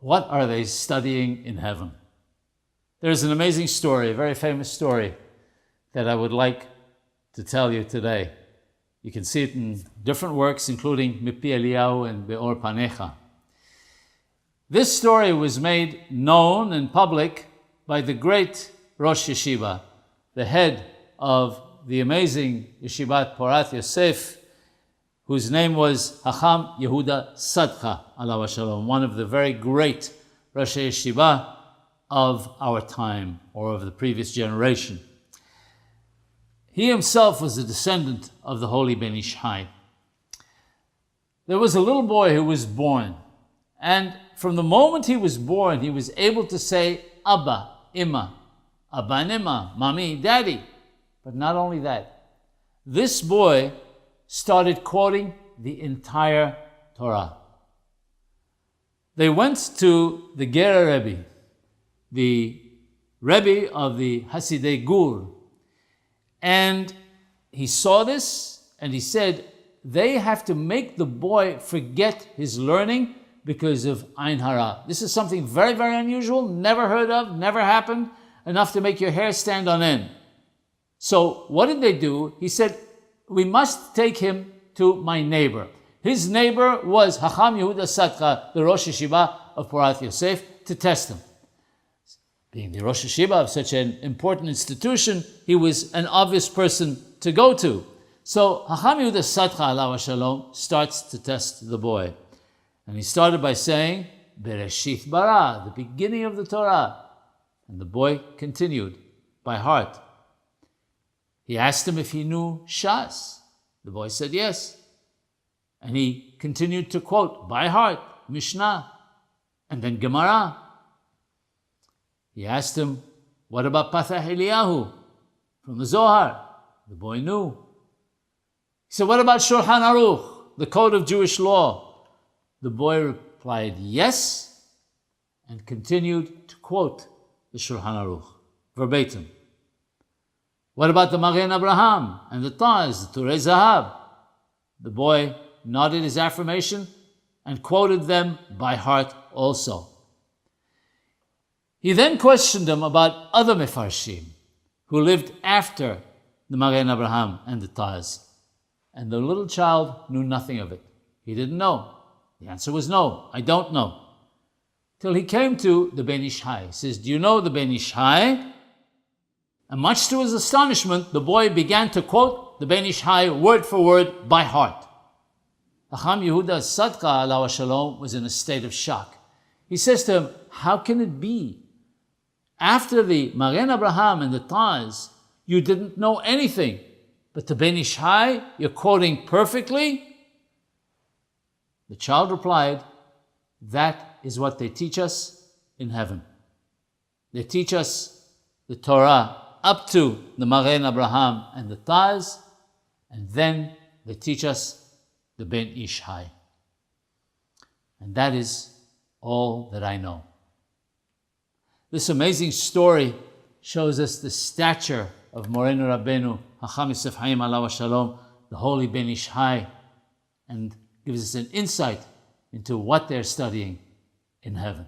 What are they studying in heaven? There's an amazing story, a very famous story, that I would like to tell you today. You can see it in different works, including Mipi Eliyahu and Be'or Panecha. This story was made known and public by the great Rosh Yeshiva, the head of the amazing Yeshivat Porat Yosef, whose name was Hacham Yehuda Sadcha, alav shalom, one of the very great Rosh Yeshiva of our time, or of the previous generation. He himself was a descendant of the holy Menashe. There was a little boy who was born, and from the moment he was born, he was able to say Abba, Imma, Abba and Imma, Mommy, Daddy. But not only that, this boy started quoting the entire Torah. They went to the Ger Rabbi, the Rabbi of the Hasidei Gur, and he saw this and he said, they have to make the boy forget his learning because of Ain Hara. This is something very, very unusual, never heard of, never happened, enough to make your hair stand on end. So what did they do? He said, we must take him to my neighbor. His neighbor was Hacham Yehuda Sadcha, the Rosh Yeshiva of Porat Yosef, to test him. Being the Rosh Yeshiva of such an important institution, he was an obvious person to go to. So Hacham Yehuda Sadcha, alav shalom, starts to test the boy. And he started by saying, Bereshith bara, the beginning of the Torah. And the boy continued by heart. He asked him if he knew Shas. The boy said yes. And he continued to quote by heart Mishnah and then Gemara. He asked him, what about Pathach Eliyahu from the Zohar? The boy knew. He said, what about Shulchan Aruch, the code of Jewish law? The boy replied yes, and continued to quote the Shulchan Aruch verbatim. What about the Magen Abraham and the Taz, the Turei Zahab? The boy nodded his affirmation and quoted them by heart also. He then questioned him about other Mefarshim who lived after the Magen Abraham and the Taz. And the little child knew nothing of it. He didn't know. The answer was no, I don't know. Till he came to the Ben Ish Hai. He says, do you know the Ben Ish Hai? And much to his astonishment, the boy began to quote the Ben Ish Hai word for word by heart. Hacham Yehuda Sadcha, alav shalom, was in a state of shock. He says to him, how can it be? After the Magen Abraham and the Taz, you didn't know anything. But the Ben Ish Hai, you're quoting perfectly? The child replied, that is what they teach us in heaven. They teach us the Torah up to the Magen Abraham and the Taz, and then they teach us the Ben Ish Hai. And that is all that I know. This amazing story shows us the stature of Morenu Rabbeinu, Hacham Yosef Chaim alav shalom, the holy Ben Ish Hai, and gives us an insight into what they're studying in heaven.